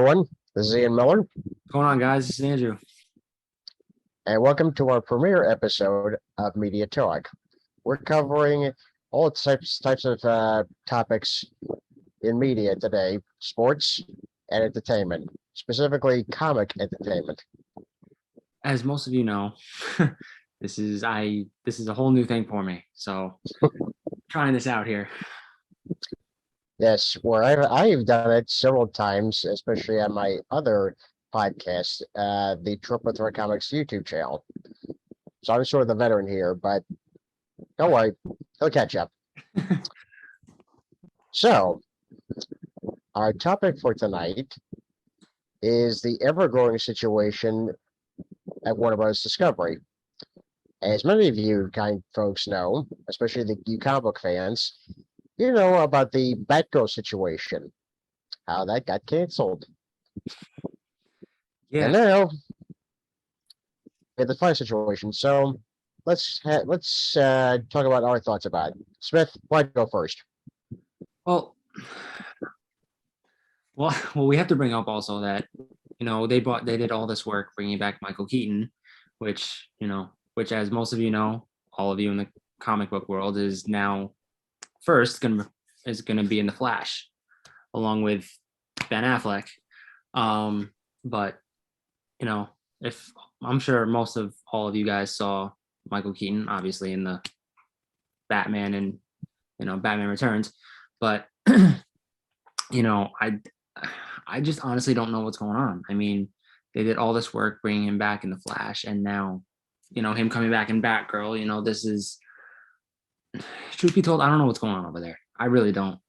everyone? This is Ian Miller, What's going on, guys? This is Andrew. and welcome to our premiere episode of Media Talk. We're covering all types of topics in media today: sports and entertainment, specifically comic entertainment. As most of you know, this is a whole new thing for me. So trying this out here. Yes, where I've done it several times, especially on my other podcast, the Triple Threat Comics YouTube channel. So I'm sort of the veteran here, but don't worry, he'll catch up. So, our topic for tonight is the ever-growing situation at Warner Bros. Discovery. As many of you kind folks know, especially you comic book fans, you know about the Batgirl situation, how that got canceled. And Yeah. now, we have the Flash situation. So let's talk about our thoughts about it. Smith, why go first? Well, well, we have to bring up also that they did all this work bringing back Michael Keaton, which as most of you know, all of you in the comic book world is now gonna be in the Flash, along with Ben Affleck. But if I'm sure most of all of you guys saw Michael Keaton, obviously in the Batman and Batman Returns, but I just honestly don't know what's going on. I mean, they did all this work bringing him back in the Flash, and now him coming back in Batgirl. This is, truth be told, I don't know what's going on over there. I really don't.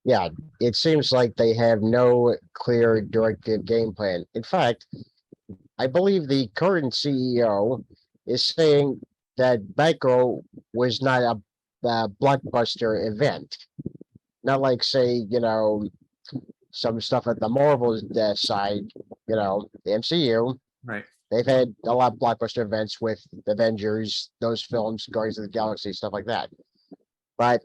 Yeah, it seems like they have no clear directive game plan. In fact, I believe the current CEO is saying that Batgirl was not a blockbuster event. Not like, say, some stuff at the Marvel side, the MCU. Right. They've had a lot of blockbuster events with Avengers, those films, Guardians of the Galaxy, stuff like that. But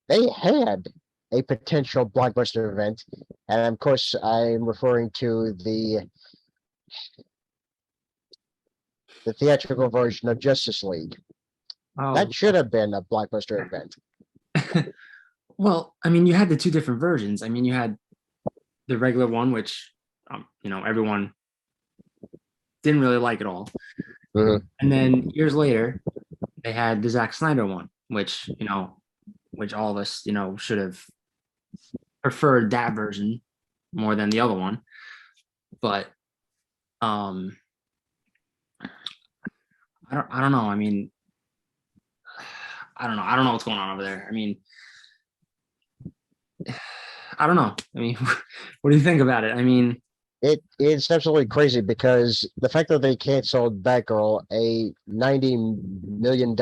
they had a potential blockbuster event, and of course, I'm referring to the theatrical version of Justice League. Oh, That should have been a blockbuster event. well, I mean, you had the two different versions. I mean, you had the regular one, which everyone didn't really like at all. Mhm. And then years later, they had the Zack Snyder one, which all of us, should have preferred that version more than the other one. But I don't know. I mean, I don't know. I don't know what's going on over there. I mean, I don't know. I mean, what do you think about it? I mean, It's absolutely crazy because the fact that they canceled Batgirl, a $90 million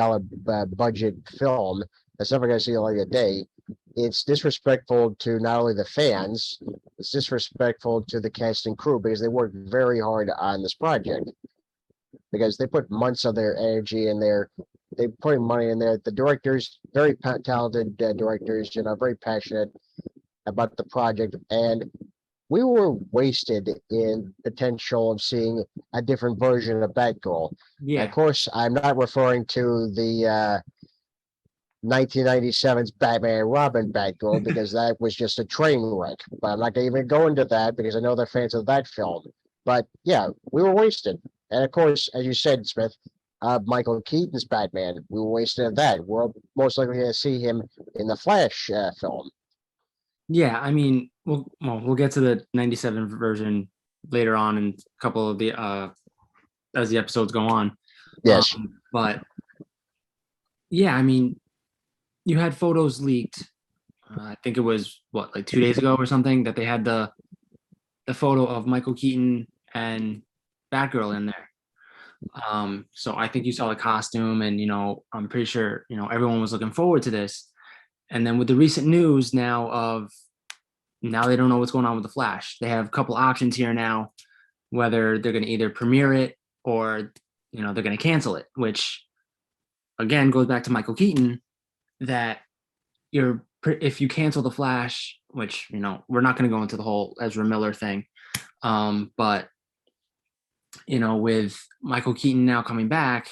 budget film that's never going to see the light of day, it's disrespectful to not only the fans, it's disrespectful to the cast and crew because they worked very hard on this project because they put months of their energy in there. They put money in there. The directors, very talented directors, very passionate about the project, and we were wasted in potential of seeing a different version of Batgirl. And of yeah, course, I'm not referring to the 1997's Batman and Robin Batgirl because that was just a train wreck. But I'm not going to even go into that because I know they're fans of that film. But yeah, we were wasted. And of course, as you said, Smith, Michael Keaton's Batman, we were wasted of that. We're most likely going to see him in the Flash film. yeah. I mean, we'll get to the '97 version later on in a couple of the as the episodes go on. Yes. But yeah, I mean, you had photos leaked. I think it was what, like 2 days ago or something, that they had the photo of Michael Keaton and Batgirl in there. So I think you saw the costume, and I'm pretty sure everyone was looking forward to this. And then with the recent news now they don't know what's going on with the Flash. They have a couple options here now, whether they're going to either premiere it or they're going to cancel it, which again goes back to Michael Keaton, that if you cancel the Flash which we're not going to go into the whole Ezra Miller thing. But with Michael Keaton now coming back,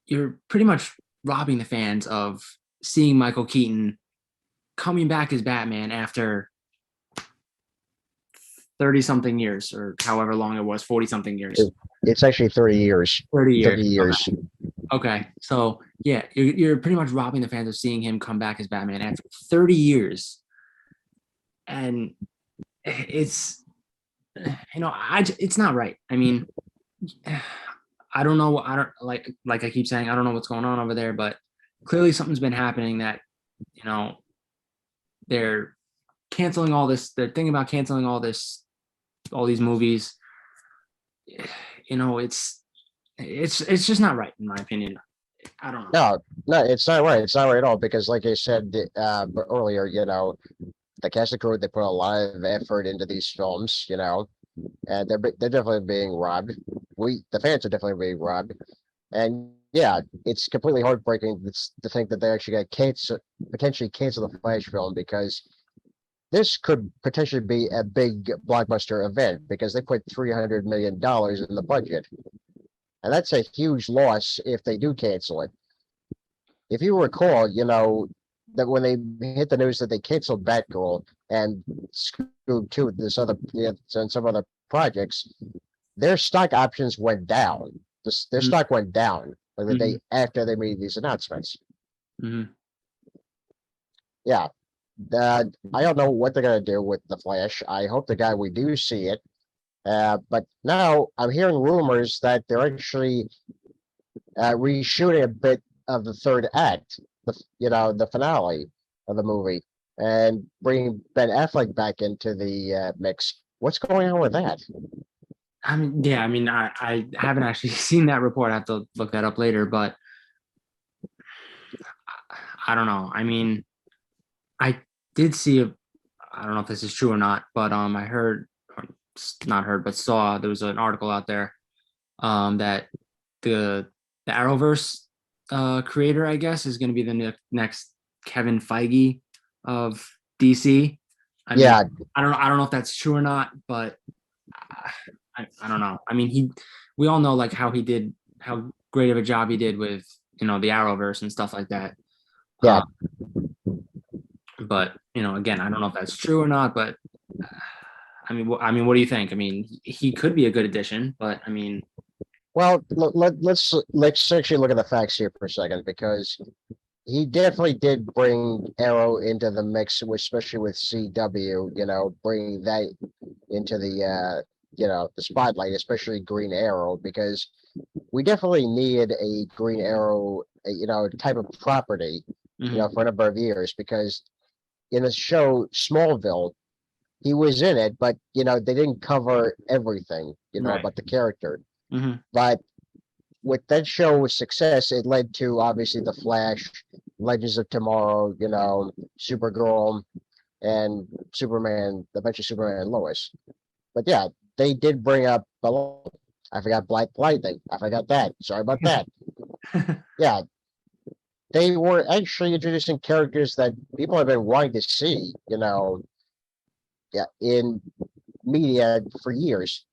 you're pretty much robbing the fans of seeing Michael Keaton coming back as Batman after 30 something years, or however long it was, 40 something years. It's actually 30 years. 30 years. 30 years. Okay. So yeah, you're pretty much robbing the fans of seeing him come back as Batman after 30 years. And it's it's not right. I mean, I don't know. I don't like I keep saying, I don't know what's going on over there, but clearly something's been happening that, they're canceling all this. They're thinking about canceling all these movies. It's just not right, in my opinion. I don't know. No, it's not right. It's not right at all because, like I said earlier, the cast and crew, they put a lot of effort into these films, and they're definitely being robbed. The fans are definitely being robbed, and yeah, it's completely heartbreaking to think that they actually got potentially cancel the Flash film because this could potentially be a big blockbuster event because they put $300 million in the budget. And that's a huge loss if they do cancel it. If you recall, that when they hit the news that they canceled Batgirl and Scoob 2, and some other projects, their stock options went down. Their stock went down the day after they made these announcements. Mm-hmm. Yeah. I don't know what they're going to do with the Flash. I hope the guy we do see it. But now I'm hearing rumors that they're actually reshooting a bit of the third act, the finale of the movie, and bringing Ben Affleck back into the mix. What's going on with that? I mean, yeah, I haven't actually seen that report. I have to look that up later, but I don't know. I mean, I did see I don't know if this is true or not, but I heard, or not heard, but saw there was an article out there that the Arrowverse creator, I guess, is going to be the next Kevin Feige of DC. I mean, I don't know if that's true or not, but I don't know. I mean, we all know like how great of a job he did with the Arrowverse and stuff like that. Yeah. But again, I don't know if that's true or not. But I mean, what do you think? I mean, he could be a good addition, but I mean, well, let's actually look at the facts here for a second because he definitely did bring Arrow into the mix, especially with CW. Bringing that into the the spotlight, especially Green Arrow, because we definitely needed a Green Arrow, type of property, for a number of years because in the show Smallville, he was in it, but they didn't cover everything, right. about the character. Mm-hmm. But with that show's success, it led to obviously the Flash, Legends of Tomorrow, Supergirl, and Superman, eventually Superman and Lois. But yeah, they did bring up I forgot Black Lightning. I forgot that. Sorry about that. Yeah. They were actually introducing characters that people have been wanting to see, in media for years.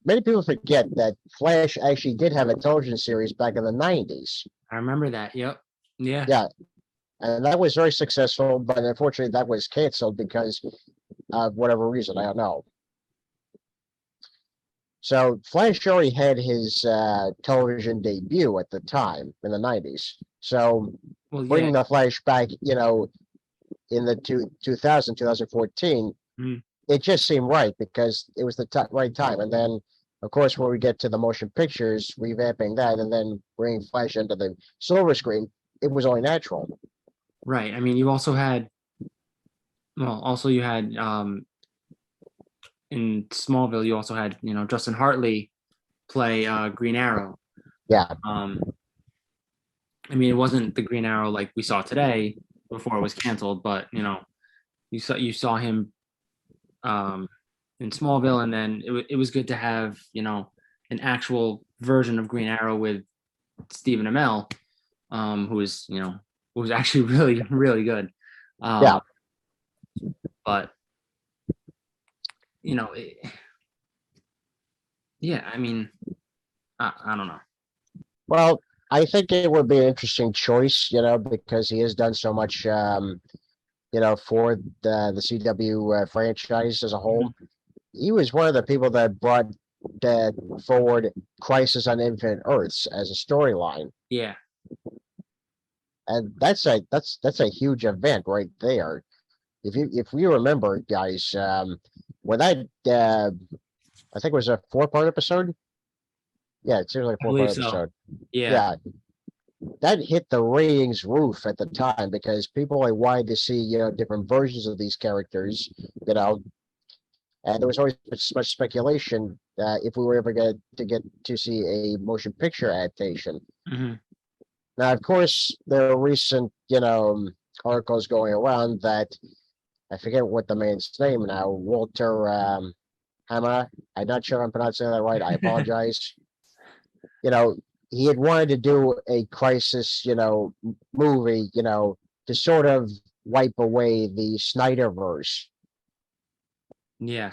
Many people forget that Flash actually did have a television series back in the 90s. I remember that. Yep. Yeah. Yeah. And that was very successful, but unfortunately that was canceled because of whatever reason. I don't know. So Flash already had his television debut at the time in the 90s. So bringing the Flash back, in the 2014, it just seemed right because it was the right time. And then, of course, when we get to the motion pictures, revamping that and then bringing Flash into the silver screen, it was only natural. Right. I mean, you also had, in Smallville, you also had, Justin Hartley play Green Arrow. Yeah. I mean, it wasn't the Green Arrow like we saw today before it was canceled, but you saw him in Smallville, and then it was good to have an actual version of Green Arrow with Stephen Amell, who was actually really really good. Yeah. But you know, yeah, I mean, I don't know. Well, I think it would be an interesting choice, because he has done so much, for the CW franchise as a whole. He was one of the people that brought that forward Crisis on Infinite Earths as a storyline, Yeah, and that's a huge event right there. If you remember, guys, when that I think it was a 4-part episode. Yeah, it seems like a I 4-part believe so. episode. Yeah, Yeah, that hit the ratings roof at the time because people like wanted to see different versions of these characters, you know, and there was always much speculation if we were ever going to get to see a motion picture adaptation. hmm Now, of course, there are recent articles going around that I forget what the man's name now, Walter Hammer. I'm not sure I'm pronouncing that right. I apologize. You know, he had wanted to do a crisis, movie, to sort of wipe away the Snyderverse. yeah,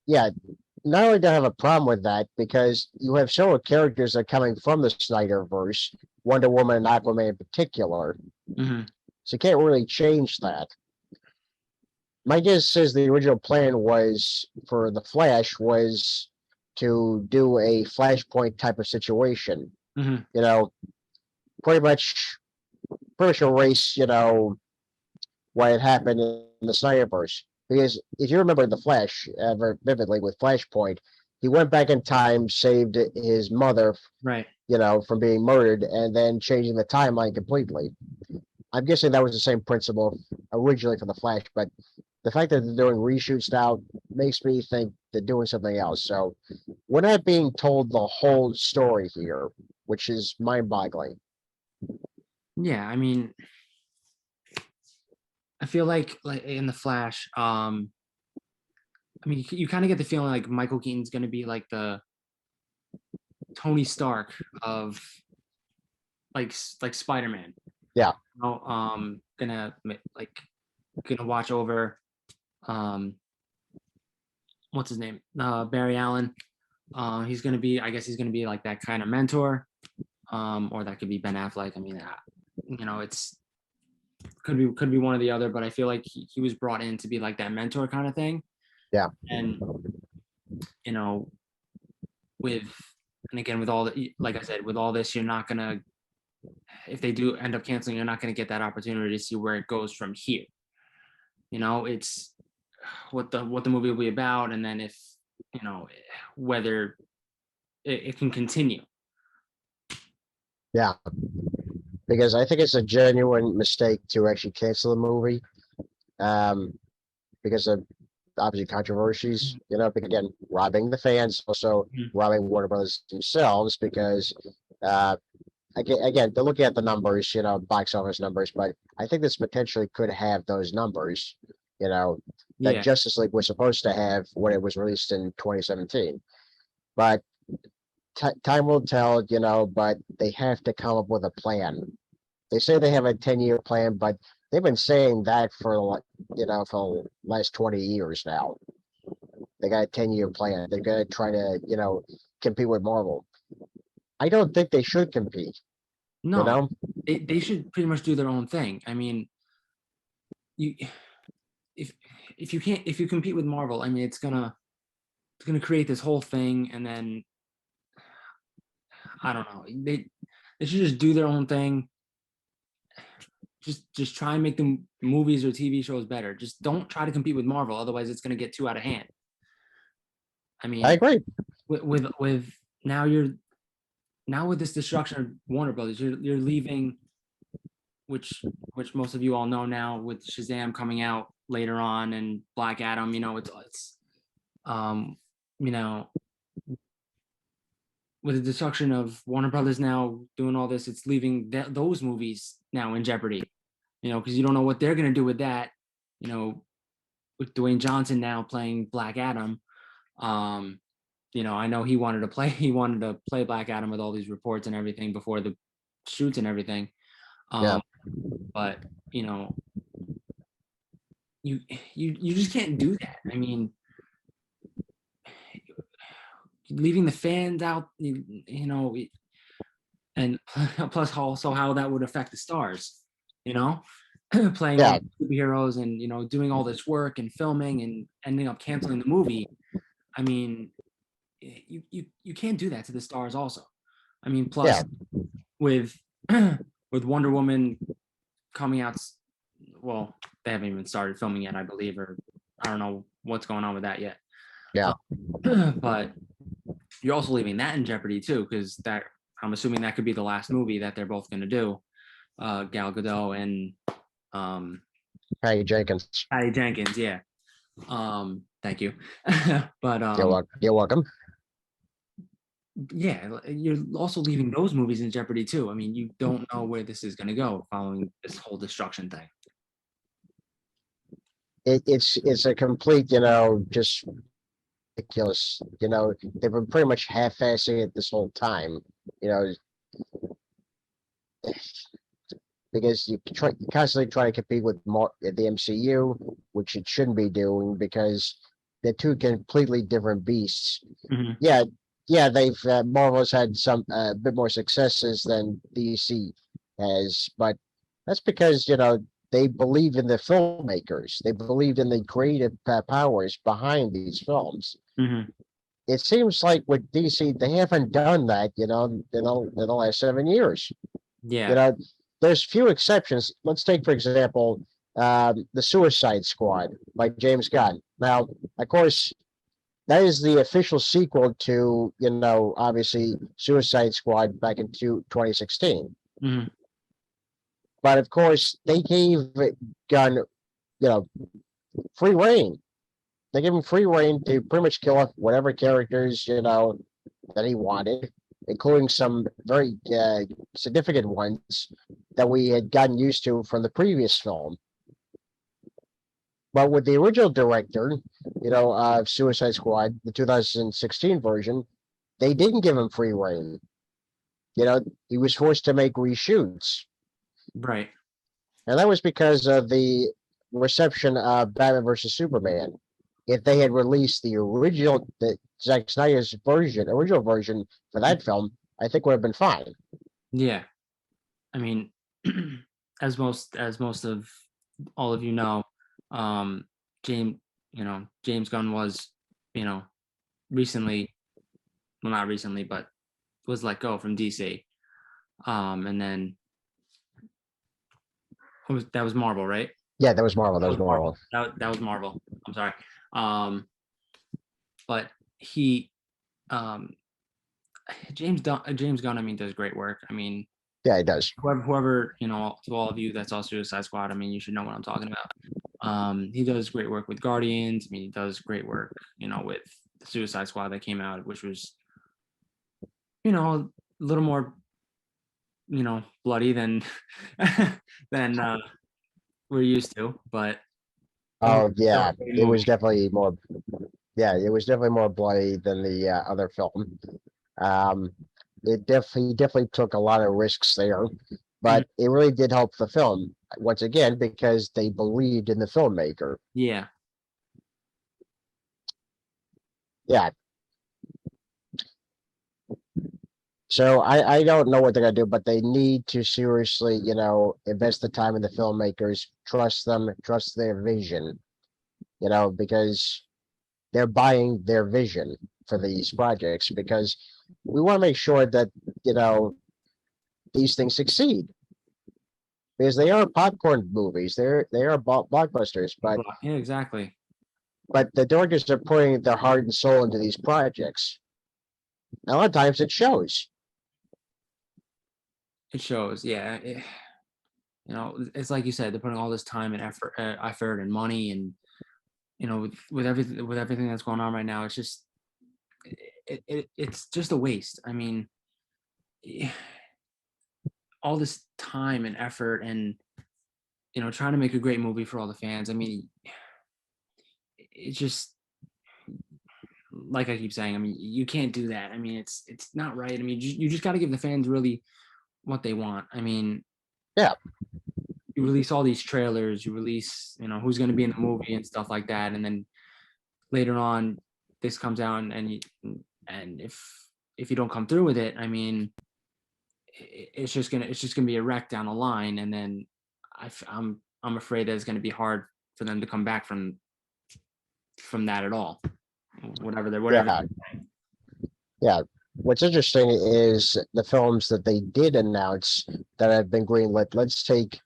Yeah, not only do I have a problem with that, because you have several characters that are coming from the Snyderverse, Wonder Woman and Aquaman in particular, hmm so you can't really change that. My guess is the original plan was for the Flash was to do a Flashpoint type of situation. hmm You know, pretty much erase, what had happened in the Snyderverse. Because if you remember the Flash very vividly with Flashpoint, he went back in time, saved his mother, right. from being murdered, and then changing the timeline completely. I'm guessing that was the same principle originally for the Flash, but the fact that they're doing reshoots now makes me think they're doing something else. So we're not being told the whole story here, which is mind-boggling. Yeah, I mean, I feel like in the Flash, I mean, you kind of get the feeling like Michael Keaton's going to be like the Tony Stark of like Spider-Man. Yeah, You know, gonna watch over um what's his name? Barry Allen. He's gonna be, I guess he's gonna be like that kind of mentor. Or that could be Ben Affleck. I mean, it's could be one or the other, but I feel like he was brought in to be like that mentor kind of thing. yeah, And you know, with and again with all the, like I said, with all this, you're not gonna, if they do end up canceling, you're not gonna get that opportunity to see where it goes from here. It's what the movie will be about, and then if whether it can continue. yeah. Because I think it's a genuine mistake to actually cancel the movie, um, because of obviously controversies. Because again, robbing the fans, also Mhm. robbing Warner Brothers themselves, because uh, again, they're looking at the numbers, box office numbers, but I think this potentially could have those numbers, that Yeah, Justice League was supposed to have when it was released in 2017. But time will tell, but they have to come up with a plan. They say they have a 10-year plan, but they've been saying that for for the last 20 years now. They got a 10-year plan. They're gonna try to, compete with Marvel. I don't think they should compete, you no, know? they should pretty much do their own thing. I mean, you if if you compete with Marvel, I mean, it's gonna create this whole thing, and then I don't know. They should just do their own thing. Just try and make the movies or TV shows better. Just don't try to compete with Marvel, otherwise it's gonna get too out of hand. I I mean, agree. with now you're now with this destruction of Warner Brothers, you're leaving, which most of you all know now, with Shazam coming out later on and Black Adam. It's um you know with the destruction of Warner Brothers now doing all this, it's leaving those movies now in jeopardy. Because you don't know what they're gonna do with that. You know, with Dwayne Johnson now playing Black Adam. Um, I know he wanted to play Black Adam with all these reports and everything before the shoots and everything. Yeah. Um, but you know, you just can't do that. I mean, leaving the fans out, and plus also how that would affect the stars, you know, playing all Yeah, the superheroes and doing all this work and filming and ending up canceling the movie. I mean, you can't do that to the stars also. I mean, yeah, plus with with Wonder Woman coming out, well, they haven't even started filming yet, I believe, or I don't know what's going on with that yet. yeah. But you're also leaving that in jeopardy too, because that I'm assuming that could be the last movie that they're both going to do, Gal Gadot and Patty Jenkins. Patty Jenkins. Yeah. Thank you. But You're welcome. yeah, you're also leaving those movies in jeopardy too. I mean, you don't know where this is going to go following this whole destruction thing. It's a complete, just ridiculous. They've been pretty much half-assing it this whole time. You know, because you constantly try to compete with the MCU, which it shouldn't be doing because they're two completely different beasts. Mhm. Yeah, yeah, they've Marvel's had some bit more successes than DC has, but that's because they believe in the filmmakers. They believed in the creative powers behind these films. Mhm. It seems like with DC, they haven't done that, in the last 7 years. You Yeah. know, there's few exceptions. Let's take, for example, the Suicide Squad by James Gunn. Now, of course, that is the official sequel to, obviously Suicide Squad back in 2016. Mhm. But of course, they gave Gunn, free reign. They gave him free reign to pretty much kill off whatever characters, that he wanted, including some very significant ones that we had gotten used to from the previous film. But with the original director, of Suicide Squad, the 2016 version, they didn't give him free reign. He was forced to make reshoots. Right. And that was because of the reception of Batman versus Superman. If they had released the Zack Snyder's original version for that film, I think would have been fine. Yeah. I mean, as most of all of um, James, James Gunn was, you know, recently, well, not recently, but was let go from DC. And then that was Marvel, right? Yeah, that was Marvel. That That was was Marvel. Marvel. That was Marvel. I'm sorry. Um, but he, um, James Gunn, I mean, does great work. I mean, Yeah, he does. whoever, to all of you that saw Suicide Squad, I mean, you should know what I'm talking about. He does great work with Guardians. I mean, he does great work, with the Suicide Squad that came out, which was, a little more, bloody than than we're used to. But Oh still yeah, a great it movie. was definitely more. Yeah, it was definitely more bloody than the other film. Um, he definitely took a lot of risks there, Mhm. but it really did help the film once again because they believed in the filmmaker. Yeah. Yeah, so I don't know what they're gonna do, but they need to seriously, invest the time in the filmmakers, trust them, trust their vision, because they're buying their vision for these projects because we want to make sure that, you know, these things succeed because they are popcorn movies. They are blockbusters, Yeah, exactly. but the directors are putting their heart and soul into these projects. A lot of times it shows. It shows. Yeah. It's like you said, they're putting all this time and effort and money, and with everything that's going on right now, it's just it's just a waste. I mean, all this time and effort and trying to make a great movie for all the fans. I mean, it's just like I keep saying. I mean, you can't do that. I mean, it's not right. I mean, you just got to give the fans really what they want. I mean, Yeah, you release all these trailers, you release, who's going to be in the movie and stuff like that, and then later on, this comes out, and if you don't come through with it, I mean, it's just gonna be a wreck down the line, and then I'm afraid that it's gonna be hard for them to come back from that at all. Whatever. Yeah, yeah. What's interesting is the films that they did announce that have been greenlit. Let's take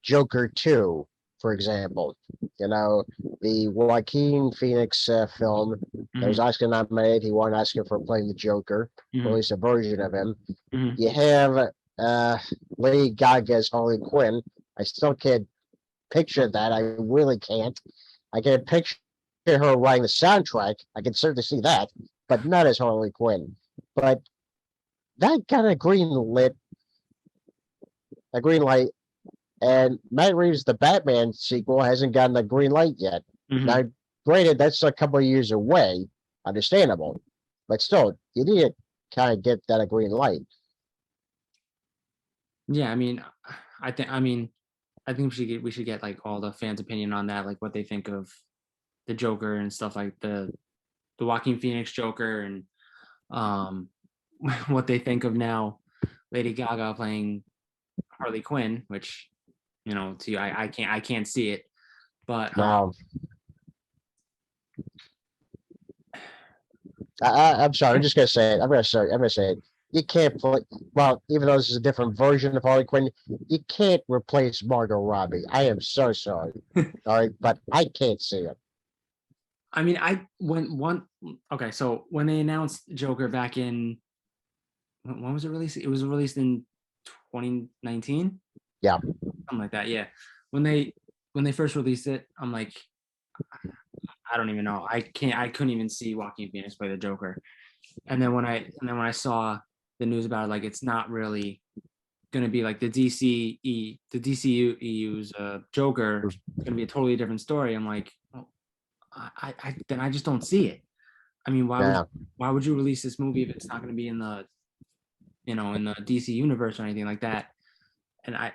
Joker 2, for example. The Joaquin Phoenix film that was Mhm, Oscar nominated. He won an Oscar for playing the Joker, or at mhm, least a version of him. mhm. You have Lady Gaga's Harley Quinn. I still can't picture that. I really can't. I can picture her writing the soundtrack. I can certainly see that, but not as Harley Quinn. But that got a green light, and Matt Reeves' The Batman sequel hasn't gotten a green light yet. Mhm. Now, granted, that's a couple of years away, understandable, but still, you need to kind of get that a green light. Yeah, I mean, I think we should get like all the fans' opinion on that, like what they think of the Joker and stuff, like the Joaquin Phoenix Joker, and um what they think of now Lady Gaga playing Harley Quinn, which to you, I can't see it, but Now, I'm sorry. I'm just gonna say it. I'm gonna say it. You can't play. Well, even though this is a different version of Harley Quinn, you can't replace Margot Robbie. I am so sorry. All right, but I can't see it. I mean, I when one okay, so when they announced Joker back in when was it released? It was released in 2019, Yeah, something like that. Yeah, when they first released it, I'm like, I don't even know. I couldn't even see Joaquin Phoenix play the Joker. And then when I saw the news about it, like it's not really gonna be like the DCU's Joker. It's gonna be a totally different story. I'm like, oh, then I just don't see it. I mean, yeah. why would you release this movie if it's not gonna be in the DC universe or anything like that? And I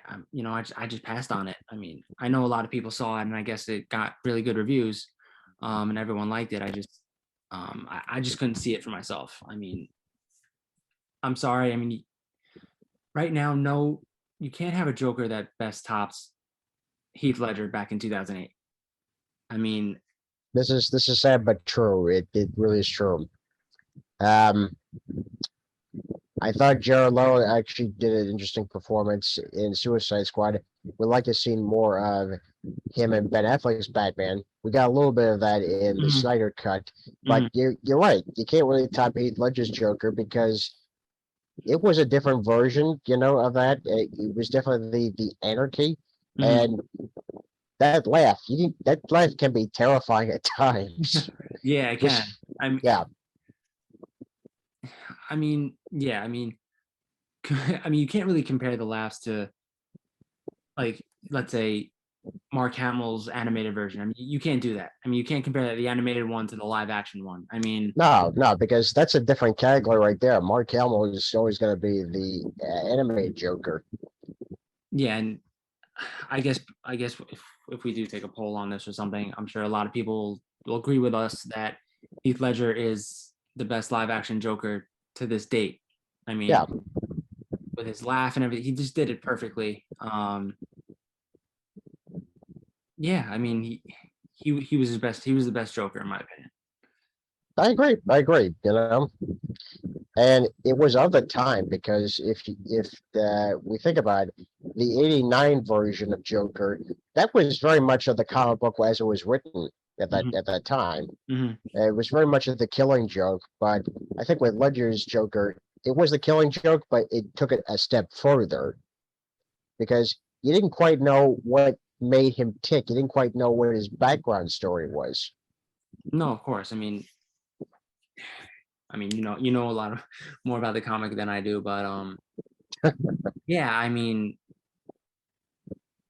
just passed on it. I mean, I know a lot of people saw it, and I guess it got really good reviews, and everyone liked it. I just couldn't see it for myself. I mean, I'm sorry. I mean, right now, no, you can't have a Joker that best tops Heath Ledger back in 2008. I mean, This is sad but true. It really is true. Um, I thought Jared Leto actually did an interesting performance in Suicide Squad. We'd like to see more of him and Ben Affleck's Batman. We got a little bit of that in the mhm, Snyder cut, but mhm, you're right. You can't really top Heath Ledger's Joker because it was a different version, of that. It was definitely the anarchy, mhm. and that laugh can be terrifying at times. Yeah, I Just can. I mean, yeah, yeah, I mean, I mean, you can't really compare the laughs to, like, let's say Mark Hamill's animated version. I mean, you can't do that. I mean, you can't compare the animated one to the live action one. I mean, no, because that's a different category right there. Mark Hamill is always going to be the animated Joker. yeah, and I guess if we do take a poll on this or something, I'm sure a lot of people will agree with us that Heath Ledger is the best live action Joker to this date. I Yeah, mean, with his laugh and everything, he just did it perfectly. Yeah, I mean, he was his best. He was the best Joker in my opinion. I agree. I agree. And it was of the time because if we think about it, the '89 version of Joker, that was very much of the comic book as it was written Mhm, at that time. mhm. It was very much of the Killing Joke, but I think with Ledger's Joker, it was the Killing Joke, but it took it a step further because you didn't quite know what made him tick. You didn't quite know what his background story was. No, of course. I mean, you know a lot of more about the comic than I do, but yeah. I mean,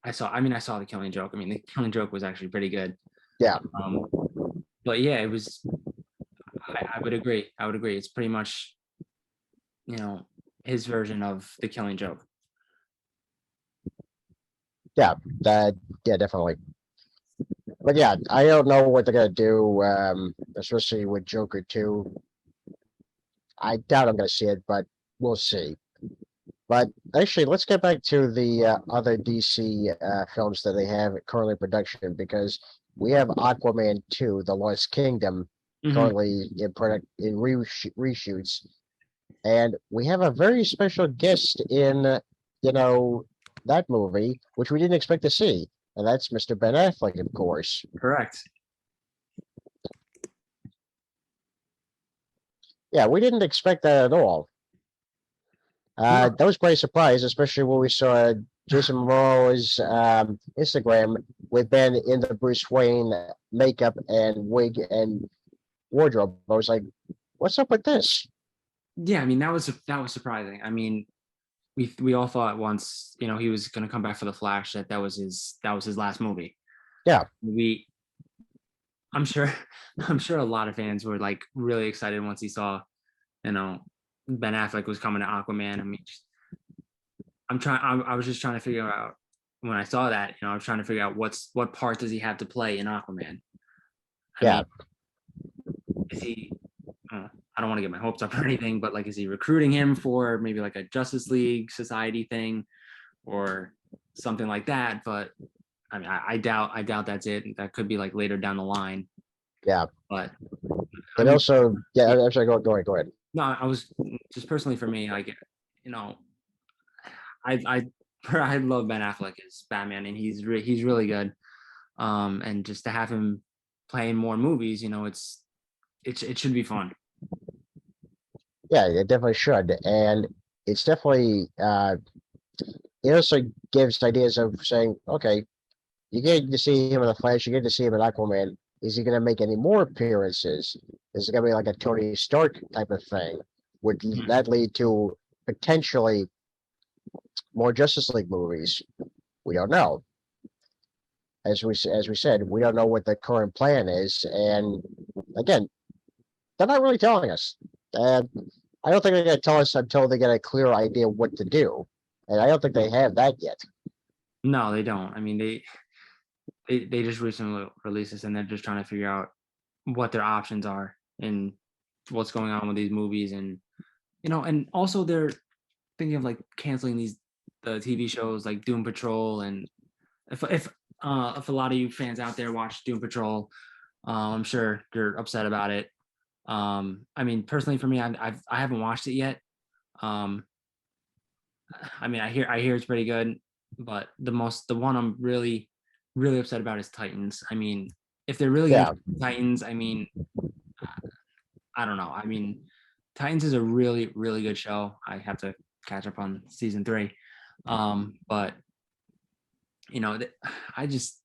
I saw the Killing Joke. I mean, the Killing Joke was actually pretty good. Yeah, Um, but yeah, it was. I would agree. I would agree. It's pretty much you know his version of the Killing Joke. Yeah, that yeah, definitely. But yeah, I don't know what they're gonna do, especially with Joker 2. I doubt I'm gonna see it, but we'll see. But actually, let's get back to the other DC films that they have currently in production because we have Aquaman 2, The Lost Kingdom, Hmm. currently in product in reshoots, and we have a very special guest in you know that movie, which we didn't expect to see, and that's Mr. Ben Affleck, of course. Correct. Yeah, we didn't expect that at all. No. That was quite a surprise, especially when we saw Jason Momoa's Instagram with Ben in the Bruce Wayne makeup and wig and wardrobe. I was like, "What's up with this?" Yeah, I mean that was surprising. I mean, we all thought once he was going to come back for the Flash that was his last movie. Yeah, We I'm sure I'm sure a lot of fans were like really excited once he saw you know Ben Affleck was coming to Aquaman. I mean, I was just trying to figure out when I saw that. I was trying to figure out what part does he have to play in Aquaman. I yeah, mean, is he? I don't want to get my hopes up or anything, but like, is he recruiting him for maybe like a Justice League Society thing or something like that? But I mean, I doubt that's it. That could be like later down the line. yeah. But I And mean, also, yeah, yeah, actually, go ahead. no, I was just personally for me, like, you know, I I love Ben Affleck as Batman, and he's really good. And just to have him playing more movies, it should be fun. Yeah, it definitely should, and it's definitely it also gives ideas of saying, okay, you get to see him in the Flash, you get to see him in Aquaman. Is he going to make any more appearances? Is it going to be like a Tony Stark type of thing? Would Mhm. that lead to potentially more Justice League movies? We don't know. As we said, we don't know what the current plan is, and again, they're not really telling us. And I don't think they're going to tell us until they get a clear idea what to do, and I don't think they have that yet. No, they don't. I mean, they just recently released this, and they're just trying to figure out what their options are and what's going on with these movies, and also they're thinking of like canceling the TV shows like Doom Patrol, and if a lot of you fans out there watch Doom Patrol, I'm sure you're upset about it. I mean, personally for me, I haven't watched it yet. Um, I mean, I hear it's pretty good, but the one I'm really upset about is Titans. I mean, if they're really gonna Yeah, keep Titans, I mean, I don't know. I mean, Titans is a really good show. I have to catch up on season 3. But I just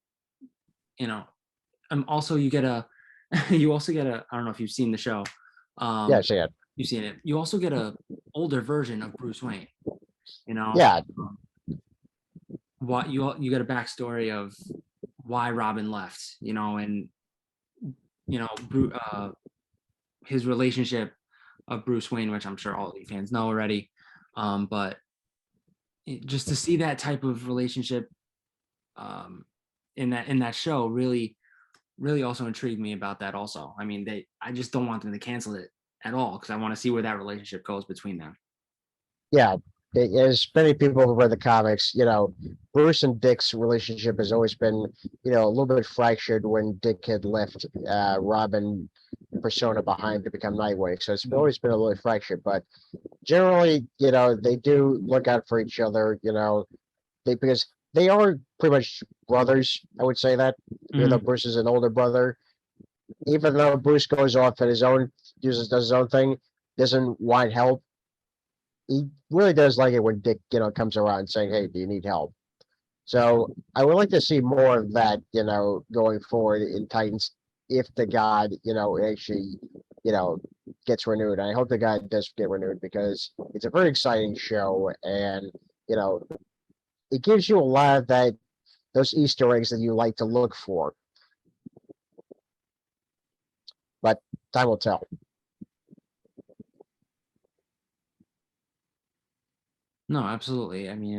you know, also you get a you also get a I don't know if you've seen the show. yeah, Um, see it. you've seen it. You also get a older version of Bruce Wayne. You know, Yeah, um, what you get a backstory of why Robin left. And his relationship of Bruce Wayne, which I'm sure all the fans know already. But just to see that type of relationship um, in that show really also intrigued me about that. Also, I mean, I just don't want them to cancel it at all because I want to see where that relationship goes between them. yeah. As many people who read the comics, Bruce and Dick's relationship has always been, a little bit fractured when Dick had left Robin persona behind to become Nightwing. So it's always been a little fractured. But generally, they do look out for each other, because they are pretty much brothers. I would say that, even though Mhm. Bruce is an older brother, even though Bruce goes off at his own, does his own thing, doesn't want help. He really does like it when Dick, comes around saying, "Hey, do you need help?" So I would like to see more of that, going forward in Titans if the God, actually, you know, gets renewed. I hope the God does get renewed because it's a very exciting show, and you know, it gives you a lot of those Easter eggs that you like to look for. But time will tell. No, absolutely. I mean,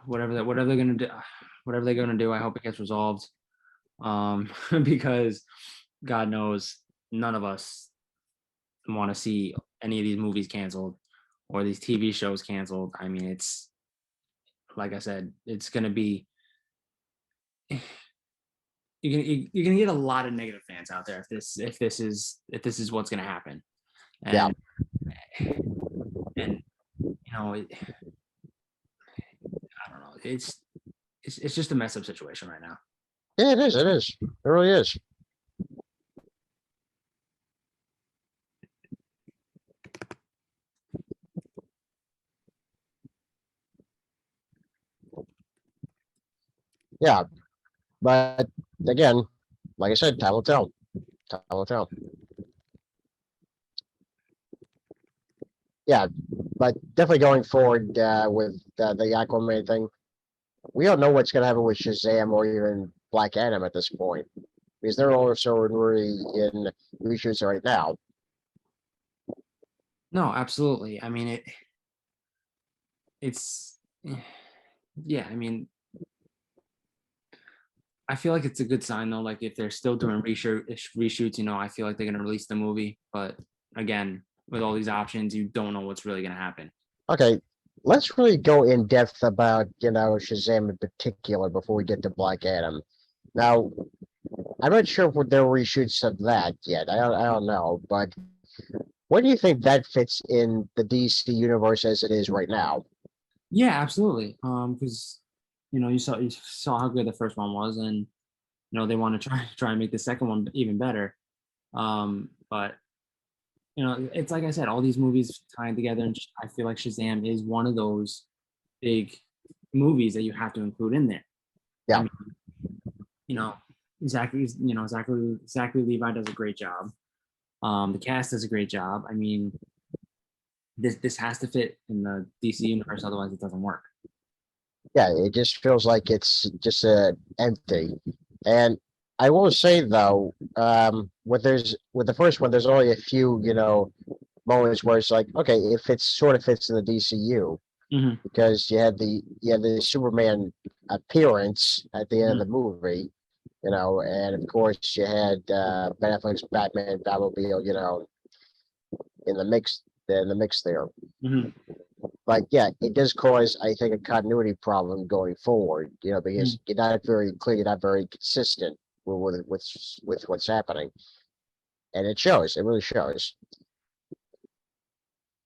whatever they're gonna do, whatever they're gonna do, I hope it gets resolved. Because God knows none of us want to see any of these movies canceled or these TV shows canceled. I mean, it's like I said, it's gonna be you're gonna get a lot of negative fans out there if this is what's gonna happen. Yeah, And I don't know. It's just a mess up situation right now. yeah, it is. It is. It really is. Yeah, but again, like I said, time will tell. Time will tell. Yeah, but definitely going forward with the Aquaman thing, we don't know what's going to happen with Shazam or even Black Adam at this point because they're also really in reshoots right now. No, absolutely. I mean it's yeah, I mean I feel like it's a good sign though. Like if they're still doing reshoots, I feel like they're gonna release the movie. But again, with all these options, you don't know what's really gonna happen. Okay, let's really go in depth about Shazam in particular before we get to Black Adam. Now, I'm not sure if there are reshoots of that yet. I don't know, but where do you think that fits in the DC universe as it is right now? Yeah, absolutely. Because you saw how good the first one was, and they want to try and make the second one even better. But it's like I said, all these movies tying together, and I feel like Shazam is one of those big movies that you have to include in there. I Yeah, mean, you know, Zachary Levi does a great job. The cast does a great job. I mean, this has to fit in the DC universe, otherwise it doesn't work. yeah, it just feels like it's just empty. And I will say though, with the first one, there's only a few, moments where it's like, okay, sort of fits in the DCU Hmm. because you had the Superman appearance at the end of Hmm. the movie, and of course you had Ben Affleck's Batman Batmobile, in the mix there. Hmm. But yeah, it does cause, I think, a continuity problem going forward, Hmm. because you're not very clear, you're not very consistent with what's happening, and it shows. It really shows.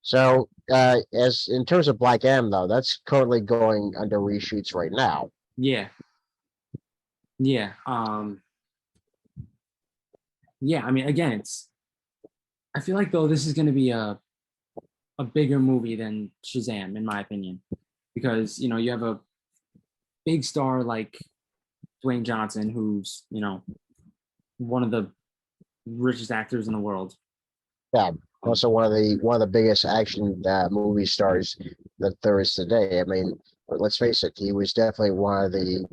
So, as in terms of Black M, though, that's currently going under reshoots right now. Yeah, yeah, yeah. I mean, again, I feel like though this is going to be a bigger movie than Shazam, in my opinion, because you have a big star like Dwayne Johnson, who's one of the richest actors in the world. Yeah, Um, also one of the biggest action movie stars that there is today. I mean, let's face it, he was definitely one of the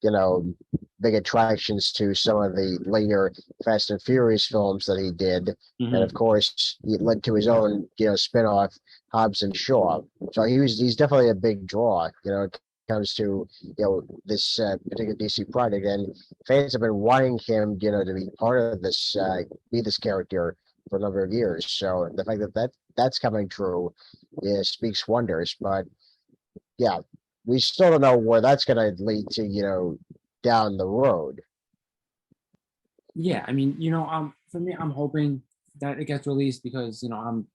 you know big attractions to some of the later Fast and Furious films that he did, and of mhm. course, it led to his own spinoff, Hobbs and Shaw. So he's definitely a big draw. It comes to this particular DC project, and fans have been wanting him, to be part of this, be this character for a number of years. So the fact that's coming true, speaks wonders. But yeah, we still don't know where that's going to lead to, down the road. Yeah, I mean, for me, I'm hoping that it gets released because I'm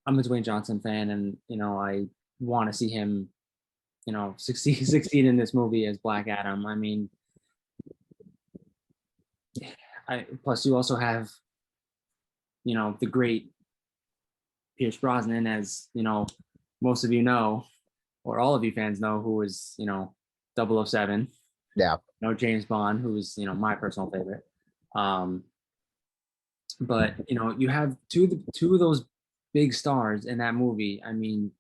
a Dwayne Johnson fan, and I want to see him, succeed succeed in this movie as Black Adam. I mean, I plus you also have the great Pierce Brosnan, as most of you know, or all of you fans know, who was 007. Yeah, James Bond, who is my personal favorite. Um, but you have two of those big stars in that movie. I mean,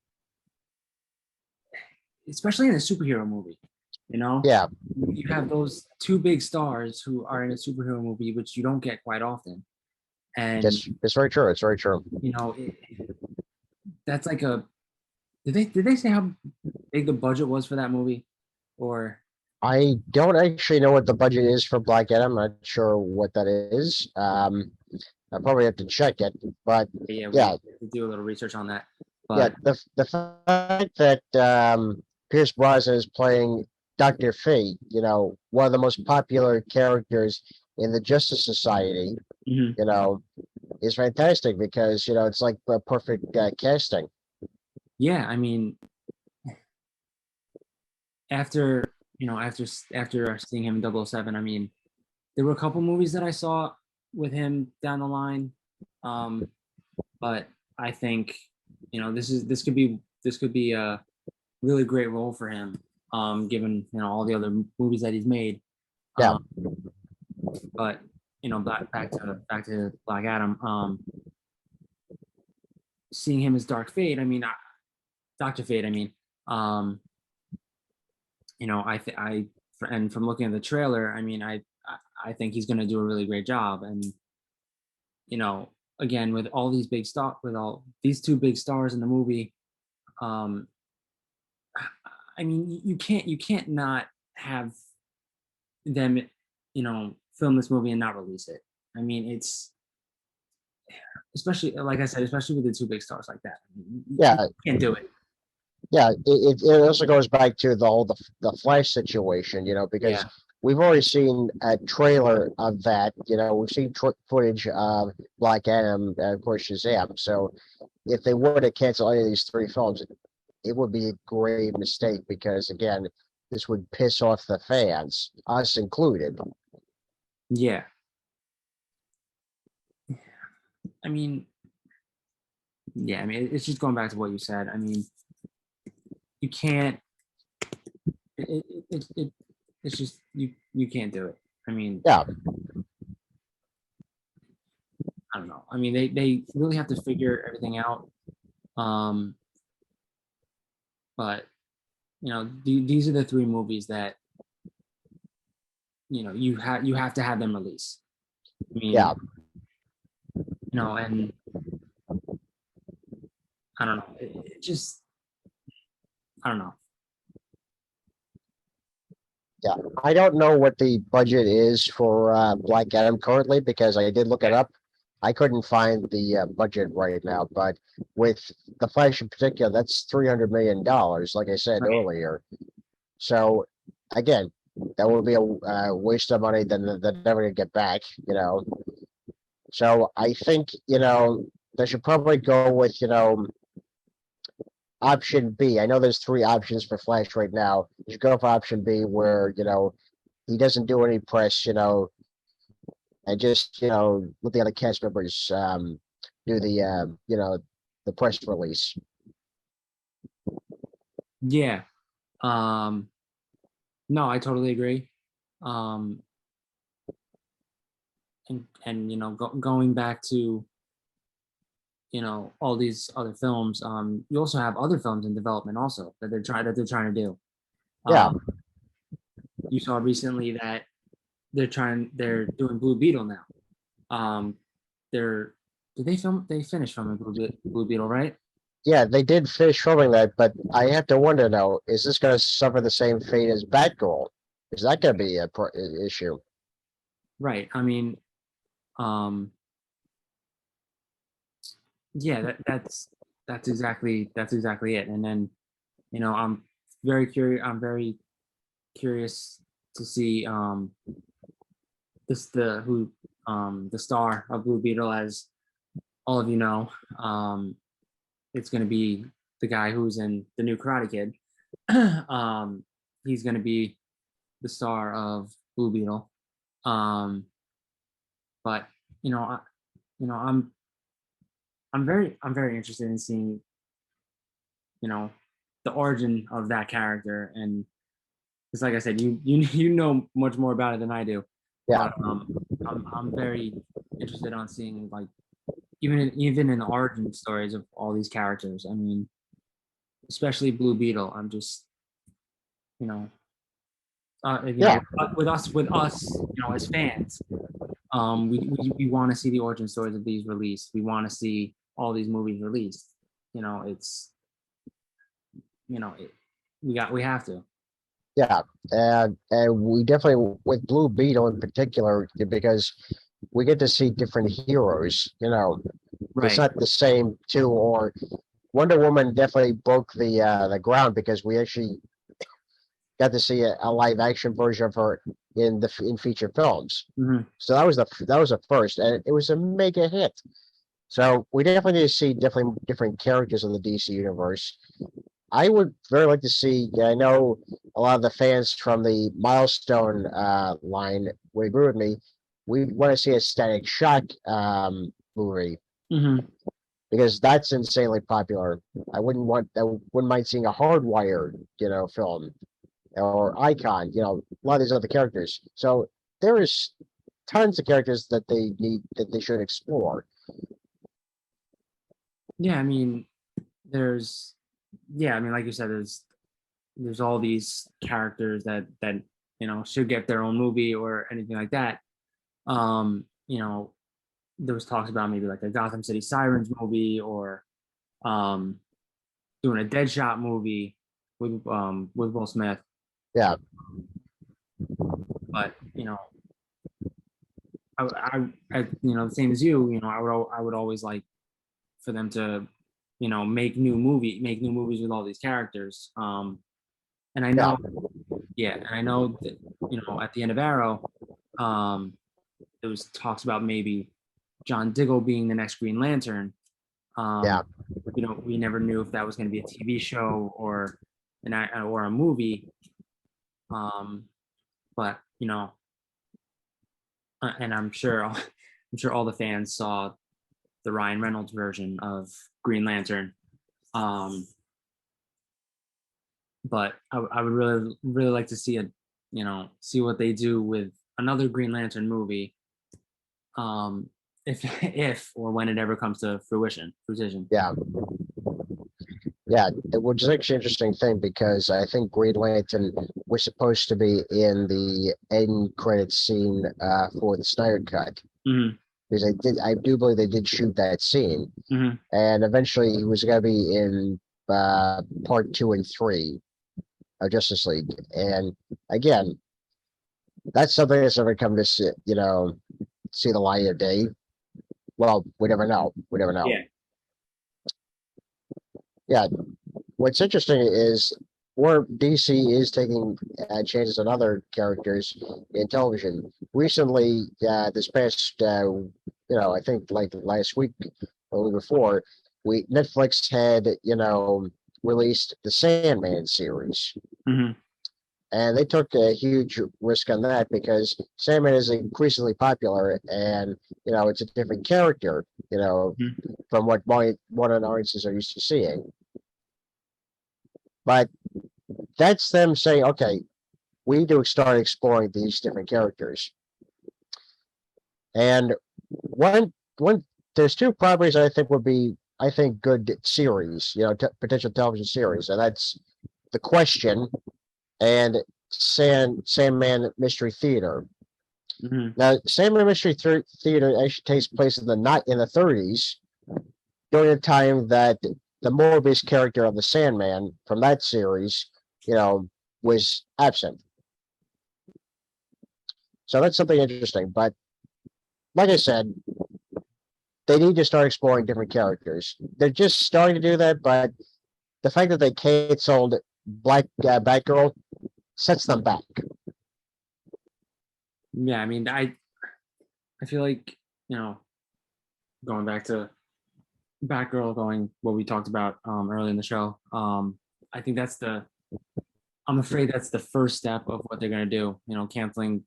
especially in a superhero movie, you know, yeah, you have those two big stars who are in a superhero movie, which you don't get quite often. And it's very true. It's very true. you know, it, that's like a. Did they say how big the budget was for that movie? or I don't actually know what the budget is for Black Adam. I'm not sure what that is. I probably have to check it, but yeah, yeah, we do a little research on that. yeah. But The fact that Pierce Brosnan is playing Dr. Fate, one of the most popular characters in the Justice Society, mhm. you know, is fantastic because it's like the perfect casting. Yeah, I mean, after after seeing him in 007, I mean, there were a couple movies that I saw with him down the line, um, but I think this could be a really great role for him, given all the other movies that he's made. Yeah, Um, but back to Black Adam. Seeing him as Dark Fate, Doctor Fate. Um, and from looking at the trailer, I think he's going to do a really great job. And again, with all these with all these two big stars in the movie, um, you can't not have them, film this movie and not release it. I mean, it's especially like I said, especially with the two big stars like that. You yeah, can't do it. yeah. It also goes back to the Flash situation, because Yeah, we've already seen a trailer of that. We've seen footage of Black Adam and of course Shazam. So if they were to cancel any of these three films, it would be a grave mistake because again, this would piss off the fans, us included. yeah. I mean, yeah. I mean, it's just going back to what you said. I mean, you can't. It it's just you can't do it. I mean, Yeah, I don't know. I mean, they really have to figure everything out. Um, but these are the three movies that you have to have them release. I mean, yeah, and I don't know. It just I don't know. yeah. I don't know what the budget is for Black Adam currently because I did look it Yeah, up. I couldn't find the budget right now, but with the Flash in particular, that's $300 million, like I said right. earlier. So again, that would be a waste of money that they're never gonna get back. So I think they should probably go with option B. I know there's three options for Flash right now. You should go for option B, where he doesn't do any press, and just let the other cast members do the press release. Yeah. Um, no, I totally agree. Um, and going back to all these other films, you also have other films in development also that they're trying to do. Yeah, Um, you saw recently that they're doing Blue Beetle now. Um, they're they finished filming Blue Beetle, right? yeah, they did finish filming that, but I have to wonder now: is this going to suffer the same fate as Batgirl? Is that going to be a issue? Right. Um, yeah, that's exactly it. And then I'm very curious to see the star of Blue Beetle. As all of you know, it's going to be the guy who's in the new Karate Kid. um, he's going to be the star of Blue Beetle. Um, but you know, I, you know, I'm very interested in seeing you know the origin of that character, and because like I said, you know much more about it than I do. Yeah, But I'm very interested on seeing like even in the origin stories of all these characters. I mean, especially Blue Beetle. I'm just you know yeah, with us as fans, we want to see the origin stories of these released. We want to see all these movies released. It's it, we have to. Yeah, and we definitely with Blue Beetle in particular because we get to see different heroes. It's Right. not the same two. Or Wonder Woman definitely broke the ground because we actually got to see a live action version of her in feature films. Hmm. So that was a first, and it was a mega hit. So we definitely need to see definitely different characters in the DC universe. I would very like to see. I know a lot of the fans from the Milestone line would agree with me. We want to see a Static Shock movie Hmm. because that's insanely popular. I wouldn't mind seeing a Hardwire, film or Icon, a lot of these other characters. So there is tons of characters that they should explore. Yeah, I mean, there's, yeah, I mean, like you said, there's all these characters that should get their own movie or anything like that. You know, there was talks about maybe like a Gotham City Sirens movie or um doing a Deadshot movie with Will Smith. Yeah, But the same as you, I would always like for them to, make new movies with all these characters. And I yeah, know, yeah, and I know that at the end of Arrow, um, there was talks about maybe John Diggle being the next Green Lantern. Um, yeah. we never knew if that was going to be a TV show or a movie. Um, but and I'm sure all the fans saw the Ryan Reynolds version of Green Lantern. Um, but I would really really like to see what they do with another Green Lantern movie. If if or when it ever comes to fruition. Yeah, yeah, which is actually an interesting thing because I think Green Lantern was supposed to be in the end credit scene for the Snyder Cut Hmm. because I do believe they did shoot that scene, Hmm. and eventually he was going to be in part two and three of Justice League, and again, that's something that's never come to see the light of day. Well, we never know. We never know. Yeah. Yeah, what's interesting is where DC is taking chances on other characters in television. Recently, this past, I think like last week or the week before, we Netflix had, released the Sandman series, Hmm. and they took a huge risk on that because Sandman is increasingly popular, and it's a different character, from what modern audiences are used to seeing. But that's them saying, okay, we need to start exploring these different characters. And one there's two properties I think would be good series, potential television series, and that's The Question and Sandman Mystery Theater. Hmm. Now, Sandman Mystery Theater actually takes place in the not in the 30s during the time that the Morbius character of the Sandman from that series, was absent. So that's something interesting. But like I said, they need to start exploring different characters. They're just starting to do that, but the fact that they canceled Batgirl sets them back. Yeah, I mean, I feel like going back to Batgirl, going what we talked about early in the show. I think I'm afraid that's the first step of what they're gonna do. Canceling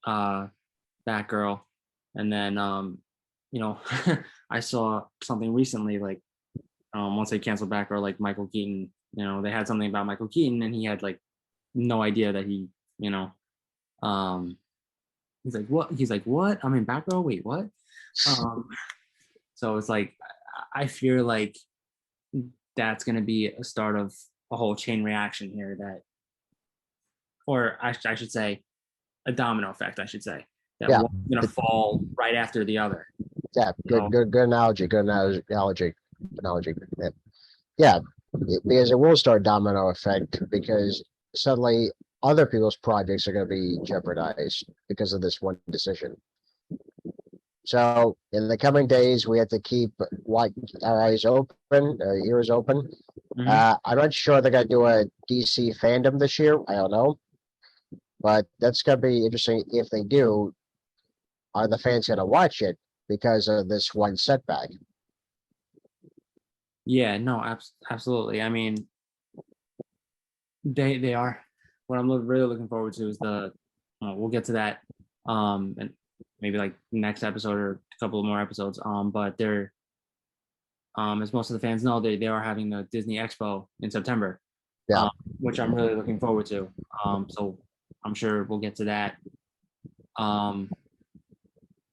uh Batgirl, and then you know, I saw something recently like once they canceled Batgirl, like Michael Keaton, they had something about Michael Keaton, and he had like no idea that you know, um, he's like, what? He's like, what? I'm in Batgirl. Wait, what? Um, so it's like I fear like that's gonna be a start of a whole chain reaction here that, or I should say, a domino effect. I should say that Yeah, one's gonna fall right after the other. yeah, So good analogy. Good analogy. Yeah, because it will start domino effect because suddenly other people's projects are going to be jeopardized because of this one decision. So in the coming days, we have to keep our eyes open, our ears open. I'm not sure they're going to do a DC fandom this year. I don't know. But that's going to be interesting if they do. Are the fans going to watch it because of this one setback? Yeah, no, absolutely. I mean, they are. What I'm really looking forward to is we'll get to that, and maybe like next episode or a couple of more episodes. But they're, as most of the fans know, they are having the Disney Expo in September, Yeah. Which I'm really looking forward to. So I'm sure we'll get to that,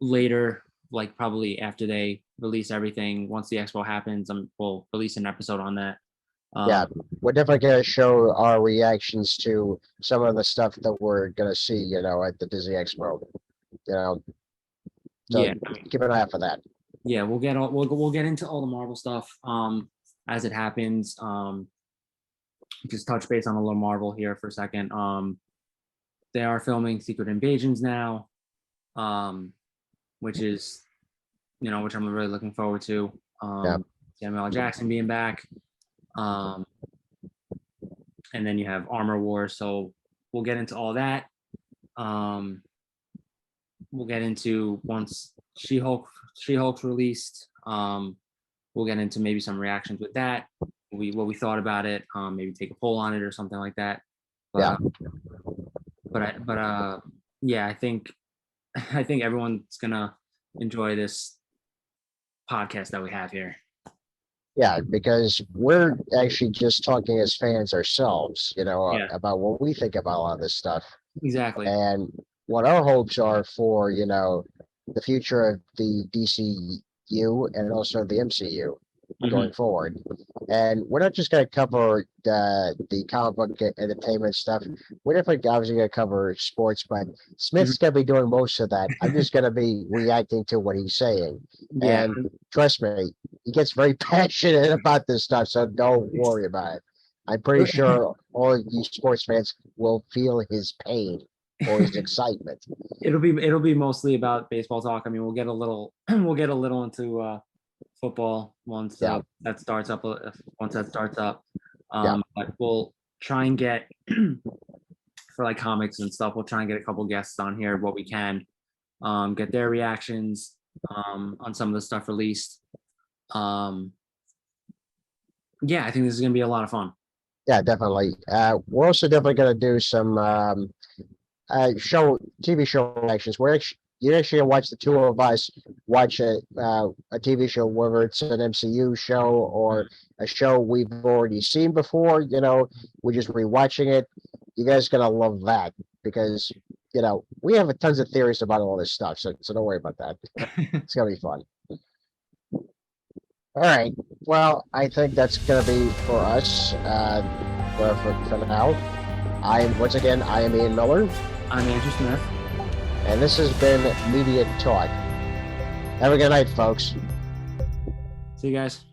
later, like probably after they release everything. Once the expo happens, we'll release an episode on that. Yeah, we're definitely going to show our reactions to some of the stuff that we're going to see, at the Disney Expo. So yeah, keep an eye out for that. Yeah, we'll get into all the Marvel stuff as it happens. Just touch base on a little Marvel here for a second. They are filming Secret Invasions now, which is, which I'm really looking forward to. Samuel L. Jackson being back. And then you have Armor Wars, so we'll get into all that. We'll get into once She-Hulk's released. We'll get into maybe some reactions with that. What we thought about it. Maybe take a poll on it or something like that. But, yeah, I think everyone's gonna enjoy this podcast that we have here. Yeah, because we're actually just talking as fans ourselves, about what we think about a lot of this stuff. Exactly. And what our hopes are for, the future of the DCU and also the MCU going forward. And we're not just going to cover the comic book entertainment stuff. We're definitely obviously going to cover sports, but Smith's going to be doing most of that. I'm just going to be reacting to what he's saying. Yeah. And trust me, he gets very passionate about this stuff, so don't worry about it. I'm pretty sure all you sports fans will feel his pain or his excitement. It'll be mostly about baseball talk. I mean, we'll get a little into football once that starts up. But we'll try and get for like comics and stuff. We'll try and get a couple guests on here what we can, get their reactions on some of the stuff released. Yeah, I think this is gonna be a lot of fun. Yeah, definitely. We're also definitely gonna do some TV show reactions. You actually watch the two of us watch a TV show, whether it's an MCU show or a show we've already seen before. We're just rewatching it. You guys are gonna love that because we have tons of theories about all this stuff, so don't worry about that. It's gonna be fun. All right. Well, I think that's gonna be for us for now. I am Ian Miller. I'm Andrew Smith. And this has been Media Talk. Have a good night, folks. See you guys.